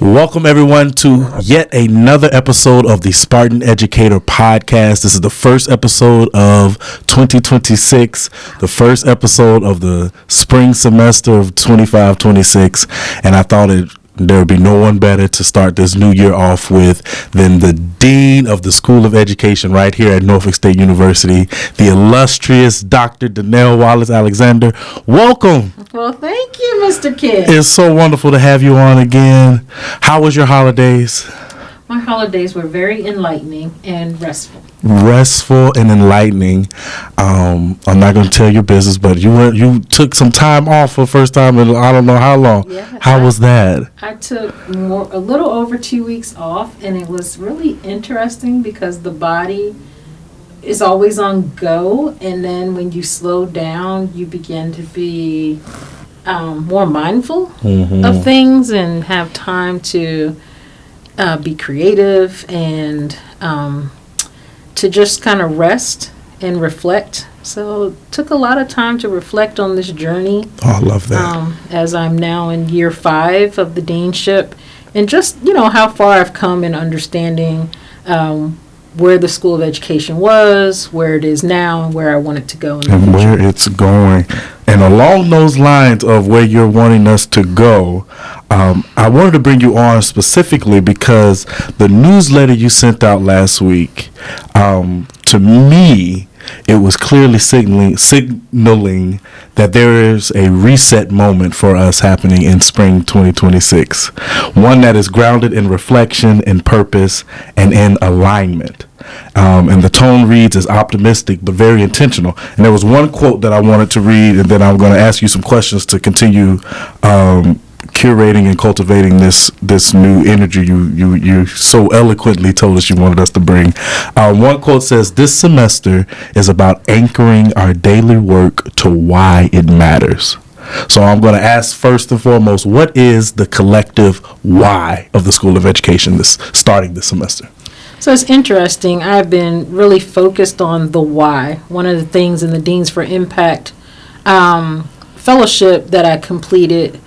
Welcome, everyone, to yet another episode of the Spartan Educator podcast. This is the first episode of 2026, the first episode of the spring semester of 25-26, and I thought there would be no one better to start this new year off with than the Dean of the School of Education right here at Norfolk State University, the illustrious Dr. Denelle Wallace-Alexander. Welcome. Well, thank you, Mr. Kidd. It's so wonderful to have you on again. How was your holidays? My holidays were very enlightening and restful. Restful and enlightening. I'm not going to tell your business, but you took some time off for the first time in I don't know how long. Yeah, how was that? I took a little over 2 weeks off, and it was really interesting because the body is always on go, and then when you slow down, you begin to be more mindful of things and have time to be creative and to just kind of rest and reflect. So it took a lot of time to reflect on this journey. Oh, I love that. As I'm now in year 5 of the deanship, and just, how far I've come in understanding where the School of Education was, where it is now, and where I want it to go in the future. And where it's going. And along those lines of where you're wanting us to go, I wanted to bring you on specifically because the newsletter you sent out last week, to me, it was clearly signaling that there is a reset moment for us happening in spring 2026. One that is grounded in reflection, in purpose, and in alignment. And the tone reads as optimistic but very intentional. And there was one quote that I wanted to read, and then I'm going to ask you some questions to continue curating and cultivating this new energy you so eloquently told us you wanted us to bring. One quote says, "This semester is about anchoring our daily work to why it matters." So I'm going to ask first and foremost, what is the collective why of the School of Education starting this semester? So it's interesting. I've been really focused on the why. One of the things in the Deans for Impact fellowship that I completed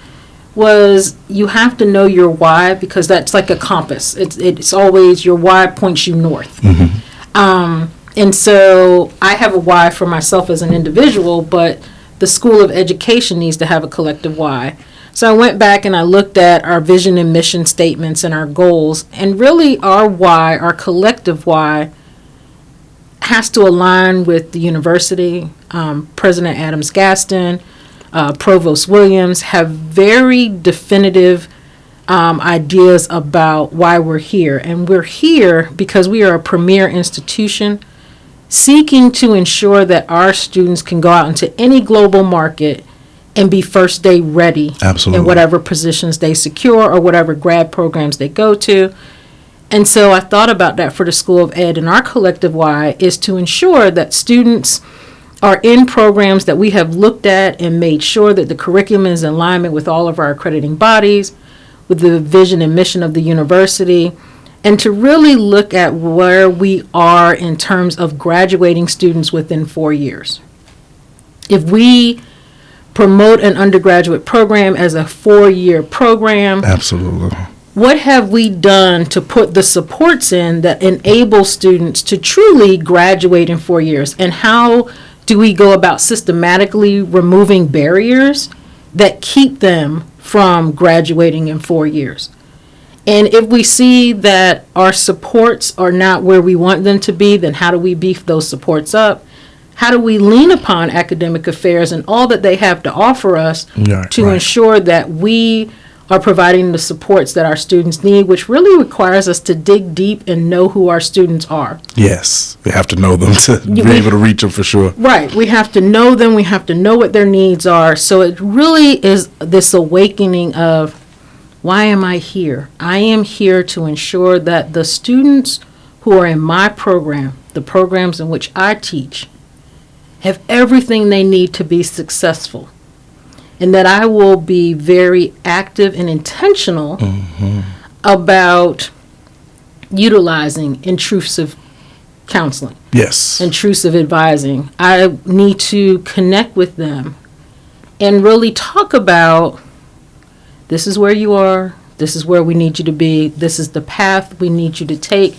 was you have to know your why, because that's like a compass. It's always your why points you north. And so I have a why for myself as an individual, but the School of Education needs to have a collective why. So I went back and I looked at our vision and mission statements and our goals, and really our why, our collective why, has to align with the university. President Adams Gaston, Provost Williams have very definitive ideas about why we're here. And we're here because we are a premier institution seeking to ensure that our students can go out into any global market and be first day ready. Absolutely. In whatever positions they secure or whatever grad programs they go to. And so I thought about that for the School of Ed, and our collective why is to ensure that students are in programs that we have looked at and made sure that the curriculum is in alignment with all of our accrediting bodies, with the vision and mission of the university, and to really look at where we are in terms of graduating students within 4 years. If we promote an undergraduate program as a 4-year program, absolutely, what have we done to put the supports in that enable students to truly graduate in 4 years? And how do we go about systematically removing barriers that keep them from graduating in 4 years? And if we see that our supports are not where we want them to be, then how do we beef those supports up? How do we lean upon academic affairs and all that they have to offer us to ensure that we are providing the supports that our students need, which really requires us to dig deep and know who our students are. Yes, we have to know them to be able to reach them for sure. Right. We have to know them. We have to know what their needs are. So it really is this awakening of, why am I here? I am here to ensure that the students who are in my program, the programs in which I teach, have everything they need to be successful. And that I will be very active and intentional about utilizing intrusive counseling. Yes. Intrusive advising. I need to connect with them and really talk about, this is where you are, This is where we need you to be. This is the path we need you to take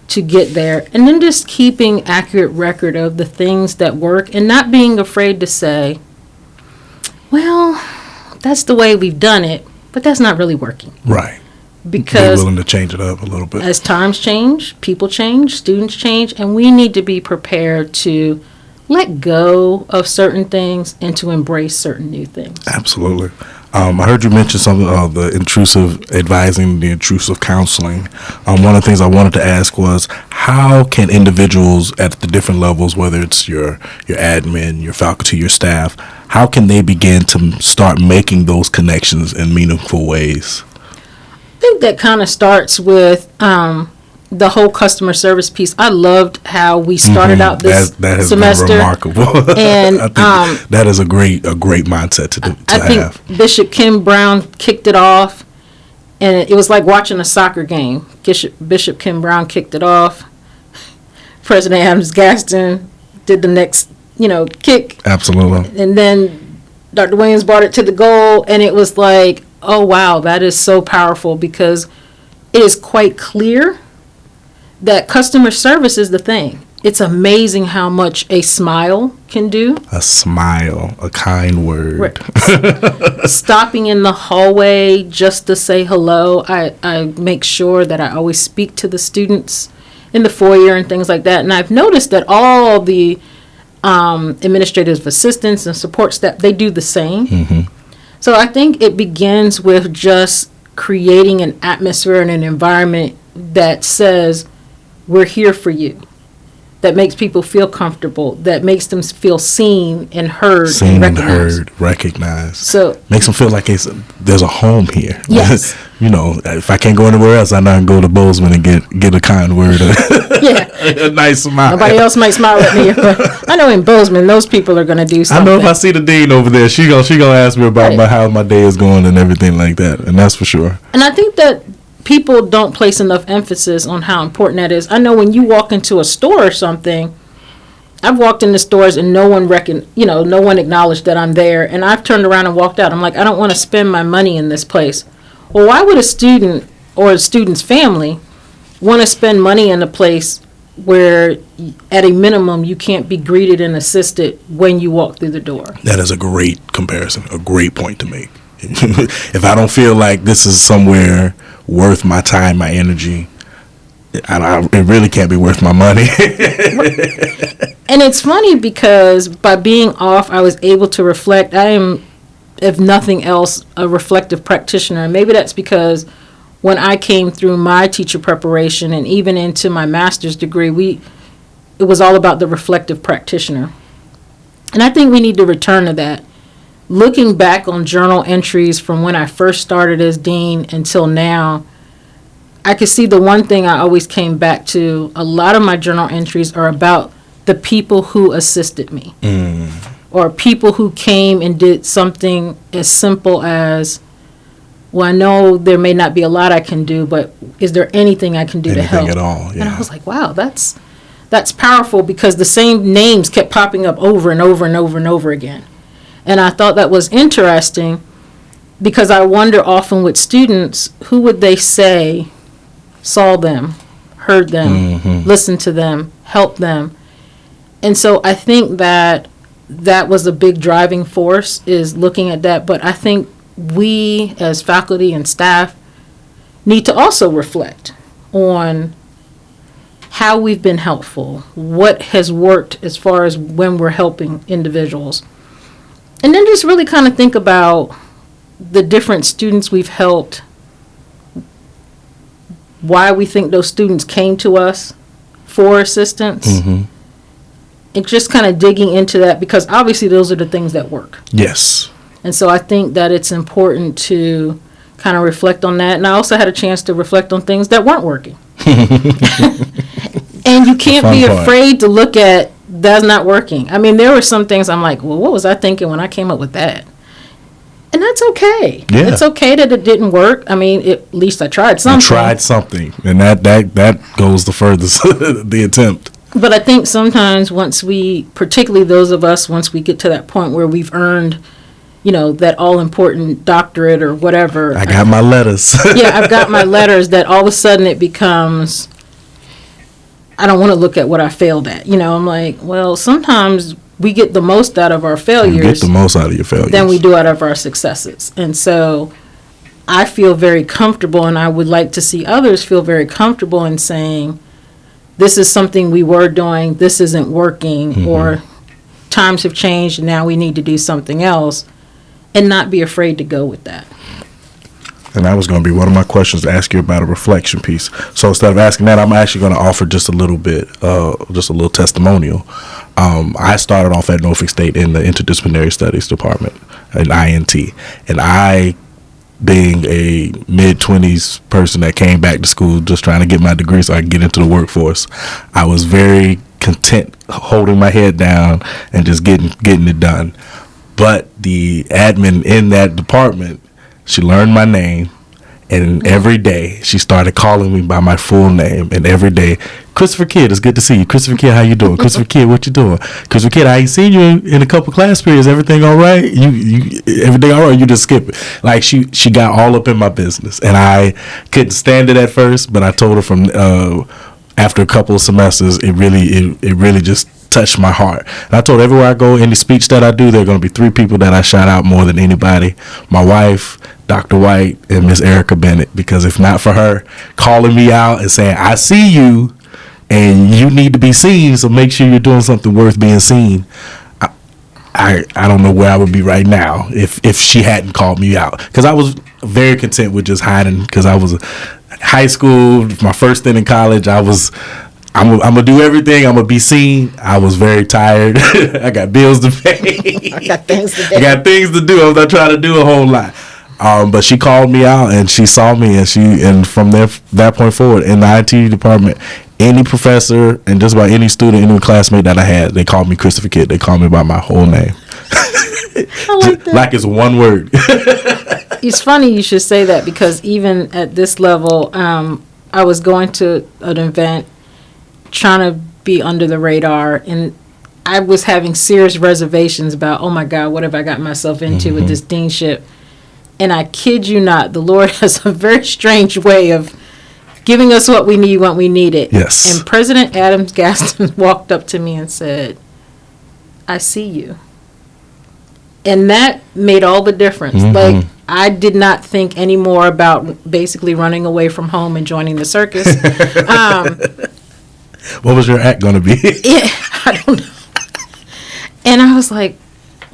to get there. And then just keeping accurate record of the things that work and not being afraid to say, well, that's the way we've done it, but that's not really working. Right. Because be willing to change it up a little bit. As times change, people change, students change, and we need to be prepared to let go of certain things and to embrace certain new things. Absolutely. I heard you mention something of the intrusive advising, the intrusive counseling. One of the things I wanted to ask was, how can individuals at the different levels, whether it's your admin, your faculty, your staff, how can they begin to start making those connections in meaningful ways? I think that kind of starts with the whole customer service piece. I loved how we started out this that has semester. been remarkable. And I think that is a great mindset to have. think Bishop Kim Brown kicked it off, and it was like watching a soccer game. Bishop Kim Brown kicked it off. President Adams Gaston did the next, kick. Absolutely. And then Dr. Williams brought it to the goal, and it was like, oh, wow, that is so powerful, because it is quite clear that customer service is the thing. It's amazing how much a smile can do. A smile, a kind word. Right. Stopping in the hallway just to say hello. I make sure that I always speak to the students in the foyer and things like that. And I've noticed that all the administrative assistants and support staff, they do the same. Mm-hmm. So I think it begins with just creating an atmosphere and an environment that says, we're here for you, that makes people feel comfortable, that makes them feel seen and heard recognized. So makes them feel like there's a home here. Yes. If I can't go anywhere else, I know I can go to Bozeman and get a kind word. Yeah. A nice smile. Nobody else might smile at me, but I know in Bozeman, those people are going to do something. I know if I see the dean over there, she gonna ask me about how my day is going and everything like that, and that's for sure. And I think that people don't place enough emphasis on how important that is. I know when you walk into a store or something, I've walked into stores and no one acknowledged that I'm there, and I've turned around and walked out. I'm like, I don't want to spend my money in this place. Well, why would a student or a student's family want to spend money in a place where at a minimum you can't be greeted and assisted when you walk through the door? That is a great comparison, a great point to make. If I don't feel like this is somewhere worth my time, my energy, it really can't be worth my money. And it's funny because by being off, I was able to reflect. I am, if nothing else, a reflective practitioner. Maybe that's because when I came through my teacher preparation and even into my master's degree, it was all about the reflective practitioner. And I think we need to return to that. Looking back on journal entries from when I first started as dean until now, I could see the one thing I always came back to. A lot of my journal entries are about the people who assisted me, or people who came and did something as simple as, well, I know there may not be a lot I can do, but is there anything I can do to help? Anything at all, yeah. And I was like, wow, that's powerful, because the same names kept popping up over and over and over and over again. And I thought that was interesting, because I wonder often with students, who would they say saw them, heard them, listened to them, helped them? And so I think that was a big driving force, is looking at that. But I think we as faculty and staff need to also reflect on how we've been helpful, what has worked as far as when we're helping individuals. And then just really kind of think about the different students we've helped, why we think those students came to us for assistance, and just kind of digging into that, because obviously those are the things that work. Yes. And so I think that it's important to kind of reflect on that. And I also had a chance to reflect on things that weren't working. And you can't be afraid to look at that's not working. I mean, there were some things I'm like, well, what was I thinking when I came up with that? And that's okay. Yeah. It's okay that it didn't work. I mean, at least I tried something. And that goes the furthest, the attempt. But I think sometimes particularly those of us, once we get to that point where we've earned that all-important doctorate or whatever. I got my letters. Yeah, I've got my letters, that all of a sudden it becomes, I don't want to look at what I failed at. I'm like, well, sometimes we get the most out of our failures. You get the most out of your failures than we do out of our successes. And so I feel very comfortable, and I would like to see others feel very comfortable in saying, this is something we were doing, this isn't working, or times have changed and now we need to do something else, and not be afraid to go with that. And that was going to be one of my questions, to ask you about a reflection piece. So instead of asking that, I'm actually going to offer just a little bit, just a little testimonial. I started off at Norfolk State in the interdisciplinary studies department, an INT, and I, being a mid-20s person that came back to school just trying to get my degree so I could get into the workforce, I was very content holding my head down and just getting it done. But the admin in that department, she learned my name, and every day she started calling me by my full name. And every day, Christopher Kidd, it's good to see you. Christopher Kidd, how you doing? Christopher Kidd, what you doing? Christopher Kidd, I ain't seen you in a couple class periods. Everything all right? You everything all right? You just skip it. Like she got all up in my business, and I couldn't stand it at first. But I told her from after a couple of semesters, it really just touched my heart. And I told everywhere I go, any speech that I do, there are going to be 3 people that I shout out more than anybody: my wife, Dr. White, and Miss Erica Bennett. Because if not for her calling me out and saying, I see you and you need to be seen, so make sure you're doing something worth being seen, I don't know where I would be right now if she hadn't called me out. Because I was very content with just hiding, because I was high school, my first thing in college, I'm gonna do everything. I'm gonna be seen. I was very tired. I got bills to pay. I got things to do. I'm not trying to do a whole lot. But she called me out, and she saw me, and from that point forward in the IT department, any professor and just about any student, any classmate that I had, they called me Christopher Kidd. They called me by my whole name. I like that. Like it's one word. It's funny you should say that, because even at this level, I was going to an event trying to be under the radar, and I was having serious reservations about, oh my God, what have I got myself into with this deanship? And I kid you not, the Lord has a very strange way of giving us what we need when we need it. Yes. And President Adams Gaston walked up to me and said, I see you. And that made all the difference. Like, I did not think anymore about basically running away from home and joining the circus. What was your act going to be? Yeah, I don't know. And I was like,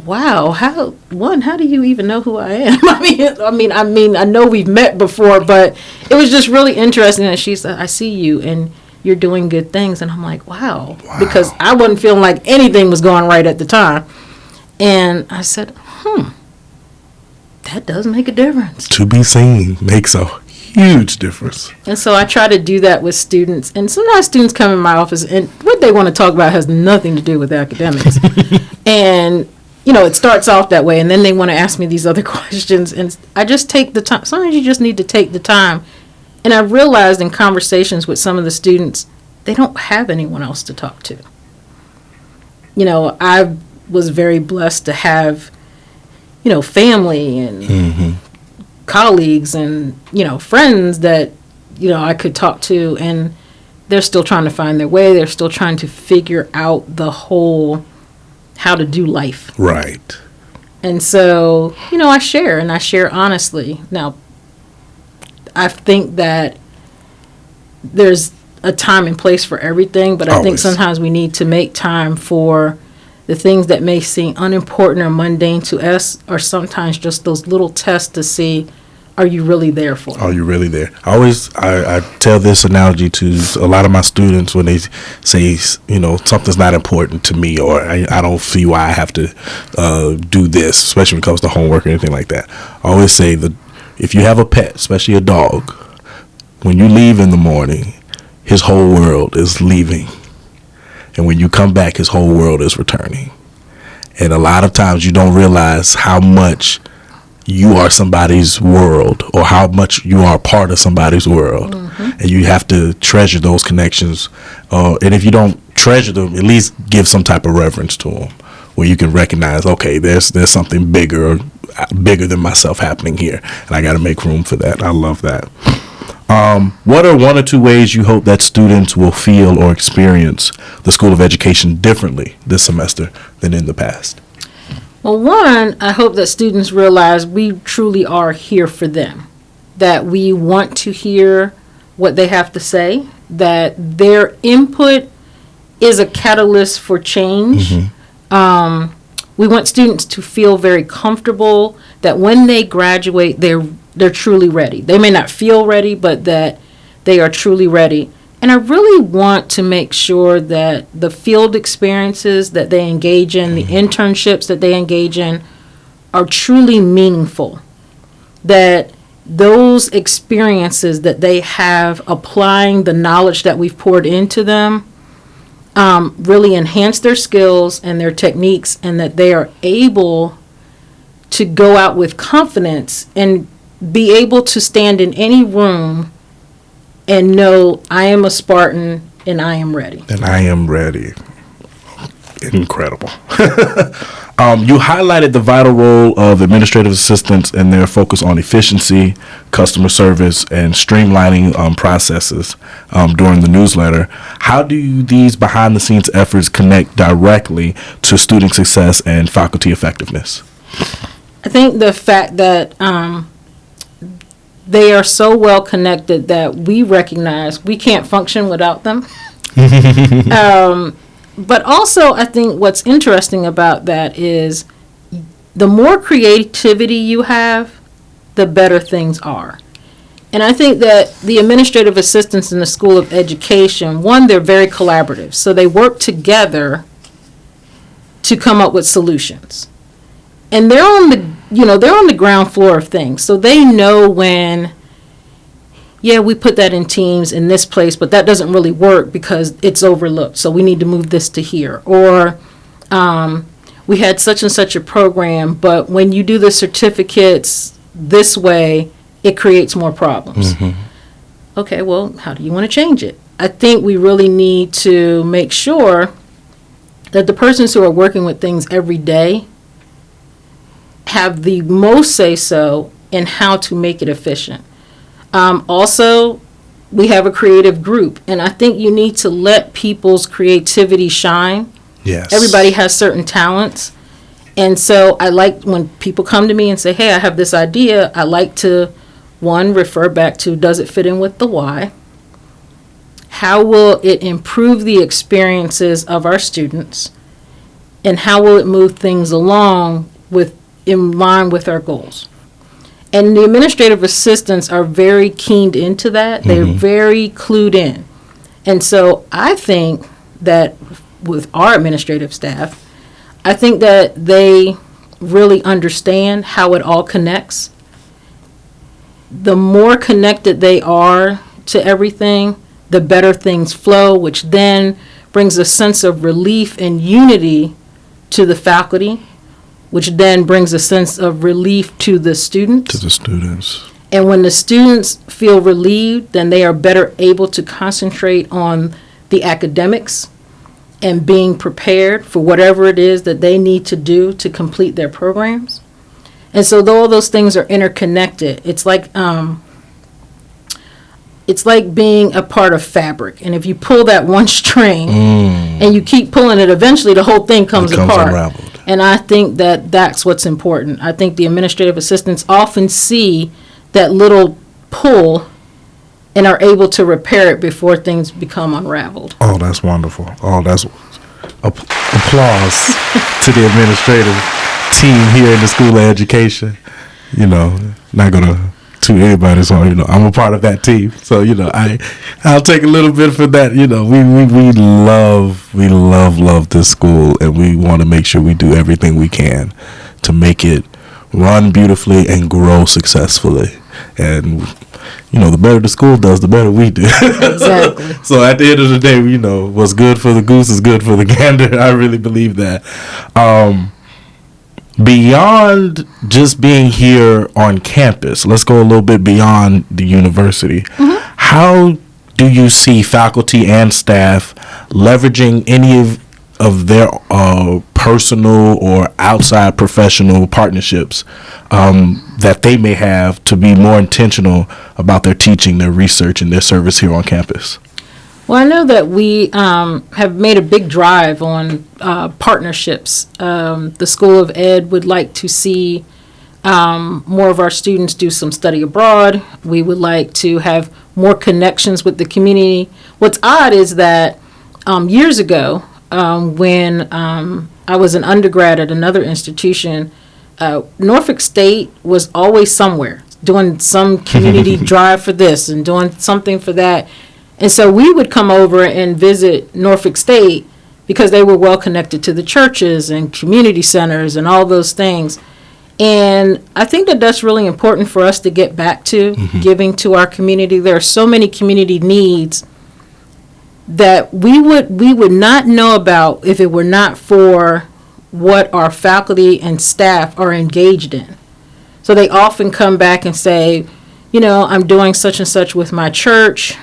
wow, how do you even know who I am? I know we've met before, but it was just really interesting that she said, I see you and you're doing good things. And I'm like, wow. Because I wasn't feeling like anything was going right at the time. And I said, that does make a difference. To be seen makes a huge difference. And so I try to do that with students. And sometimes students come in my office, and what they want to talk about has nothing to do with academics. And, it starts off that way. And then they want to ask me these other questions. And I just take the time. Sometimes you just need to take the time. And I realized in conversations with some of the students, they don't have anyone else to talk to. I was very blessed to have, family and colleagues and, friends that, I could talk to, and they're still trying to find their way. They're still trying to figure out the whole how to do life. Right. And so, I share honestly. Now, I think that there's a time and place for everything, but I think sometimes we need to make time for the things that may seem unimportant or mundane to us, or sometimes just those little tests to see, are you really there for me? Are you really there? I tell this analogy to a lot of my students when they say, something's not important to me, or I don't see why I have to do this, especially when it comes to homework or anything like that. I always say that if you have a pet, especially a dog, when you leave in the morning, his whole world is leaving. And when you come back, his whole world is returning. And a lot of times you don't realize how much you are somebody's world, or how much you are part of somebody's world. And you have to treasure those connections. And if you don't treasure them, at least give some type of reverence to them, where you can recognize, okay, there's something bigger bigger than myself happening here, and I got to make room for that. I love that. What are one or two ways you hope that students will feel or experience the School of Education differently this semester than in the past? Well, one, I hope that students realize we truly are here for them, that we want to hear what they have to say, that their input is a catalyst for change. We want students to feel very comfortable that when they graduate, they're truly ready. They may not feel ready, but that they are truly ready. And I really want to make sure that the field experiences that they engage in, the internships that they engage in, are truly meaningful. That those experiences that they have applying the knowledge that we've poured into them really enhance their skills and their techniques, and that they are able to go out with confidence and be able to stand in any room and know I am a Spartan and I am ready. And I am ready. Incredible. You highlighted the vital role of administrative assistants and their focus on efficiency, customer service, and streamlining processes during the newsletter. How do these behind-the-scenes efforts connect directly to student success and faculty effectiveness? I think the fact that they are so well connected that we recognize we can't function without them. But also, I think what's interesting about that is the more creativity you have, the better things are. And I think that the administrative assistants in the School of Education, one, they're very collaborative. So they work together to come up with solutions. And they're on the ground floor of things. So they know when, we put that in Teams in this place, but that doesn't really work because it's overlooked. So we need to move this to here. Or we had such and such a program, but when you do the certificates this way, it creates more problems. Okay, well, how do you want to change it? I think we really need to make sure that the persons who are working with things every day have the most say-so in how to make it efficient. Also, we have a creative group, and I think you need to let people's creativity shine. Yes. Everybody has certain talents. And so I like when people come to me and say, hey, I have this idea. I like to, one, refer back to, does it fit in with the why? How will it improve the experiences of our students? And how will it move things along in line with our goals? And the administrative assistants are very keyed into that. They're very clued in. And so I think that with our administrative staff, I think that they really understand how it all connects. The more connected they are to everything, the better things flow, which then brings a sense of relief and unity to the faculty, which then brings a sense of relief to the students. And when the students feel relieved, then they are better able to concentrate on the academics and being prepared for whatever it is that they need to do to complete their programs. And so though all those things are interconnected, it's like being a part of fabric. And if you pull that one string and you keep pulling it, eventually the whole thing comes apart. Unraveled. And I think that that's what's important. I think the administrative assistants often see that little pull and are able to repair it before things become unraveled. Oh, that's wonderful. Oh, that's applause to the administrative team here in the School of Education. Not going to toot anybody's horn. I'm a part of that team. So, I'll take a little bit for that. We love this school, and we want to make sure we do everything we can to make it run beautifully and grow successfully. And, the better the school does, the better we do. Exactly. So at the end of the day, what's good for the goose is good for the gander. I really believe that. Beyond just being here on campus, let's go a little bit beyond the university. How do you see faculty and staff leveraging any of their personal or outside professional partnerships that they may have to be more intentional about their teaching, their research, and their service here on campus? Well, I know that we have made a big drive on partnerships. The School of Ed would like to see more of our students do some study abroad. We would like to have more connections with the community. What's odd is that years ago, when I was an undergrad at another institution, Norfolk State was always somewhere, doing some community drive for this and doing something for that. And so we would come over and visit Norfolk State because they were well connected to the churches and community centers and all those things. And I think that that's really important for us to get back to, giving to our community. There are so many community needs that we would not know about if it were not for what our faculty and staff are engaged in. So they often come back and say, I'm doing such and such with my church.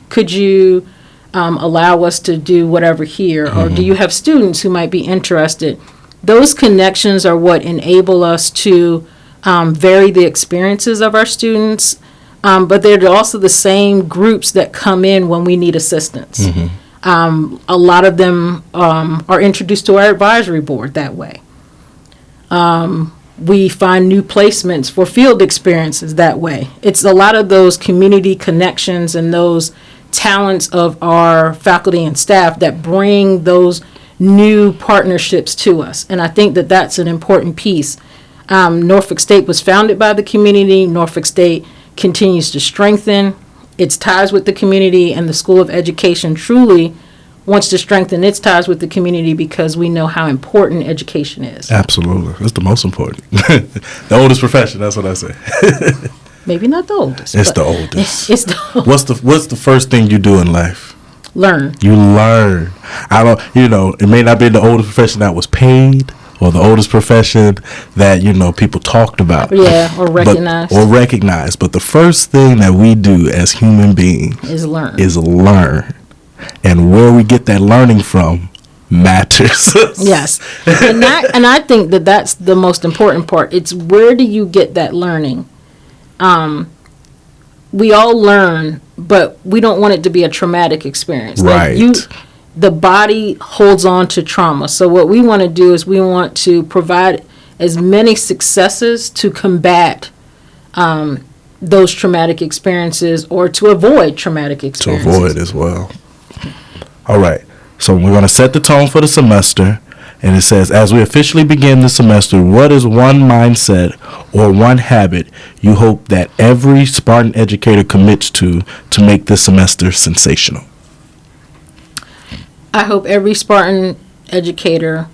Could you allow us to do whatever here? Or do you have students who might be interested? Those connections are what enable us to vary the experiences of our students, but they're also the same groups that come in when we need assistance. A lot of them are introduced to our advisory board that way. We find new placements for field experiences that way. It's a lot of those community connections and those talents of our faculty and staff that bring those new partnerships to us. And I think that that's an important piece. Norfolk State was founded by the community. Norfolk State continues to strengthen its ties with the community, and the School of Education truly wants to strengthen its ties with the community because we know how important education is. Absolutely. It's the most important. The oldest profession, that's what I say. Maybe not the oldest. It's the oldest. It's the oldest. What's the first thing you do in life? Learn. You learn. It may not be the oldest profession that was paid or the oldest profession that, people talked about. Yeah, or recognized. But the first thing that we do as human beings is learn. And where we get that learning from matters. Yes. And I think that that's the most important part. It's where do you get that learning? We all learn, but we don't want it to be a traumatic experience. Right. The body holds on to trauma. So what we want to do is we want to provide as many successes to combat those traumatic experiences or to avoid traumatic experiences. To avoid as well. All right. So we're going to set the tone for the semester. And it says, as we officially begin the semester, what is one mindset or one habit you hope that every Spartan educator commits to make this semester sensational? I hope every Spartan educator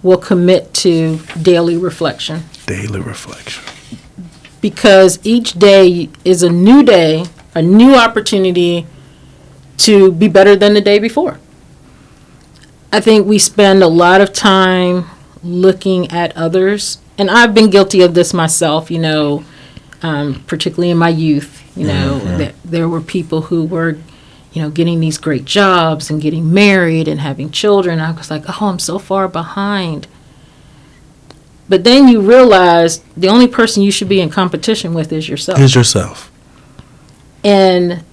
will commit to daily reflection. Daily reflection. Because each day is a new day, a new opportunity to be better than the day before. I think we spend a lot of time looking at others, and I've been guilty of this myself, particularly in my youth, that there were people who were, getting these great jobs and getting married and having children. I was like, oh, I'm so far behind. But then you realize the only person you should be in competition with is yourself. And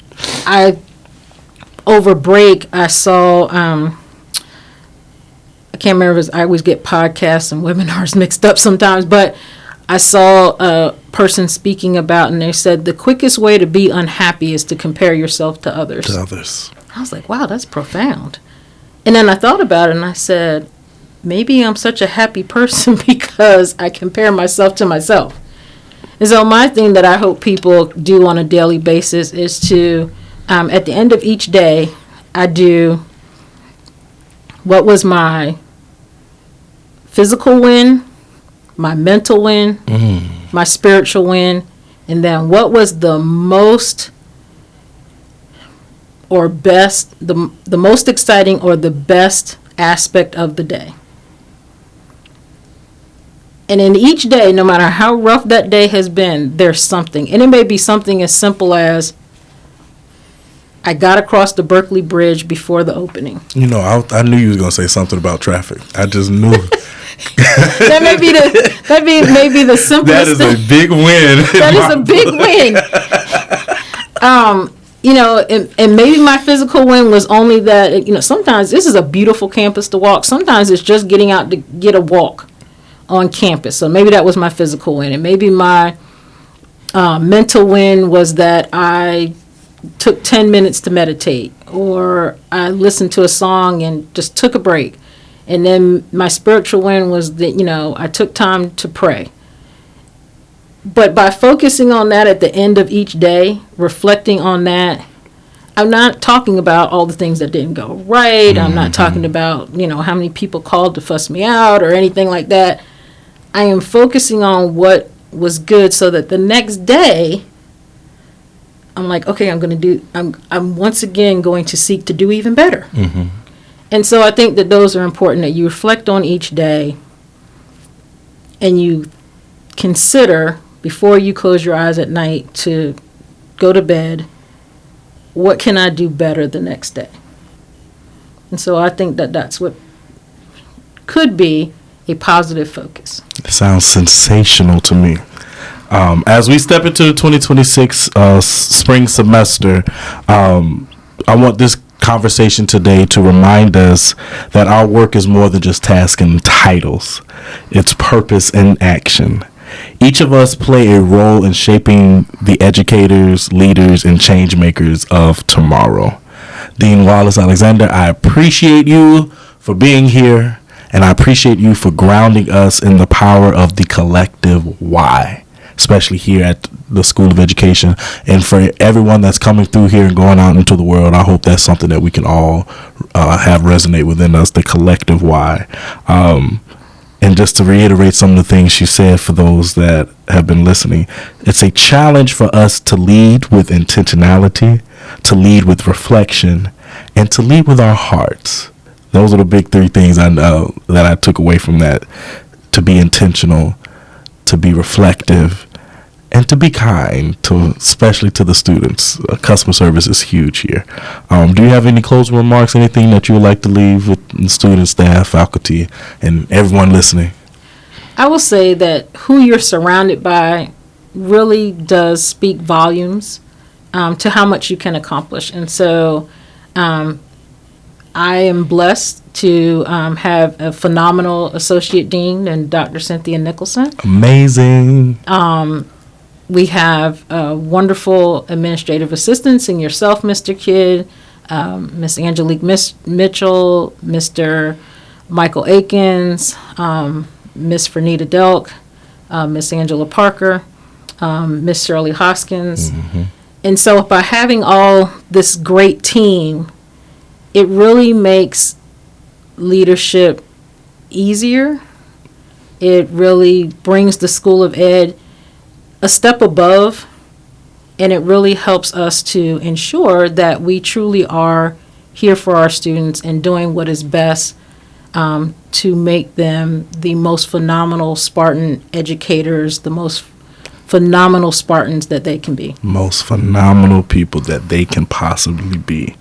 over break, I saw, I can't remember, I always get podcasts and webinars mixed up sometimes, but I saw a person speaking about, and they said, the quickest way to be unhappy is to compare yourself to others. I was like, wow, that's profound. And then I thought about it, and I said, maybe I'm such a happy person because I compare myself to myself. And so my thing that I hope people do on a daily basis is to, at the end of each day, I do, what was my physical win, my mental win, my spiritual win, and then what was the most or best, the most exciting or the best aspect of the day. And in each day, no matter how rough that day has been, there's something. And it may be something as simple as I got across the Berkeley Bridge before the opening. You know, I knew you was going to say something about traffic. I just knew. That may be the simplest. That is a big win. That is a big win. And maybe my physical win was only that, sometimes this is a beautiful campus to walk. Sometimes it's just getting out to get a walk on campus. So maybe that was my physical win. And maybe my mental win was that I took 10 minutes to meditate, or I listened to a song and just took a break. And then my spiritual win was that, I took time to pray. But by focusing on that at the end of each day, reflecting on that, I'm not talking about all the things that didn't go right. I'm not talking about, how many people called to fuss me out or anything like that. I am focusing on what was good so that the next day, I'm like, okay, I'm once again going to seek to do even better. Mm-hmm. And so I think that those are important, that you reflect on each day and you consider before you close your eyes at night to go to bed, what can I do better the next day? And so I think that that's what could be a positive focus. It sounds sensational to me. As we step into the 2026 spring semester, I want this conversation today to remind us that our work is more than just tasks and titles. It's purpose and action. Each of us play a role in shaping the educators, leaders, and change makers of tomorrow. Dean Wallace-Alexander, I appreciate you for being here, and I appreciate you for grounding us in the power of the collective why, especially here at the School of Education. And for everyone that's coming through here and going out into the world, I hope that's something that we can all have resonate within us, the collective why. And just to reiterate some of the things she said for those that have been listening, it's a challenge for us to lead with intentionality, to lead with reflection, and to lead with our hearts. Those are the big three things I know that I took away from that. To be intentional, to be reflective, and to be kind, especially to the students. Customer service is huge here. Do you have any closing remarks, anything that you would like to leave with the students, staff, faculty, and everyone listening? I will say that who you're surrounded by really does speak volumes to how much you can accomplish. And so I am blessed to have a phenomenal associate dean and Dr. Cynthia Nicholson. Amazing. We have wonderful administrative assistants in yourself, Mr. Kidd, Miss Angelique Mitchell, Mr. Michael Akins, Miss Fernita Delk, Miss Angela Parker, Miss Shirley Hoskins. Mm-hmm. And so by having all this great team, it really makes leadership easier. It really brings the School of Ed a step above, and it really helps us to ensure that we truly are here for our students and doing what is best to make them the most phenomenal Spartan educators, the most phenomenal Spartans that they can be. Most phenomenal people that they can possibly be.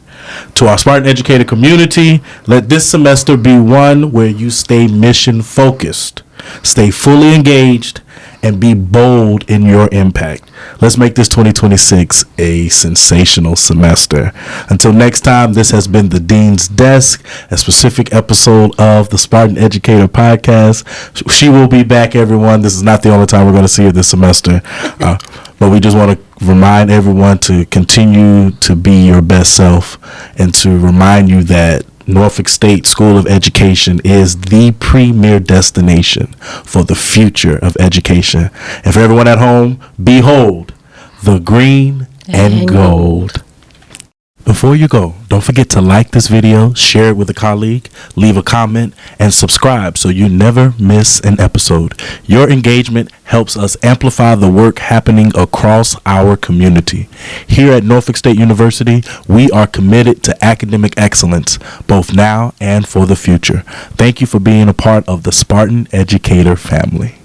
To our Spartan Educator community, let this semester be one where you stay mission focused, stay fully engaged, and be bold in your impact. Let's make this 2026 a sensational semester. Until next time, this has been the Dean's Desk, a specific episode of the Spartan Educator podcast. She will be back, everyone. This is not the only time we're going to see her this semester. But we just want to remind everyone to continue to be your best self and to remind you that Norfolk State School of Education is the premier destination for the future of education. And for everyone at home, behold the green and gold. Before you go, don't forget to like this video, share it with a colleague, leave a comment, and subscribe so you never miss an episode. Your engagement helps us amplify the work happening across our community. Here at Norfolk State University, we are committed to academic excellence, both now and for the future. Thank you for being a part of the Spartan Educator family.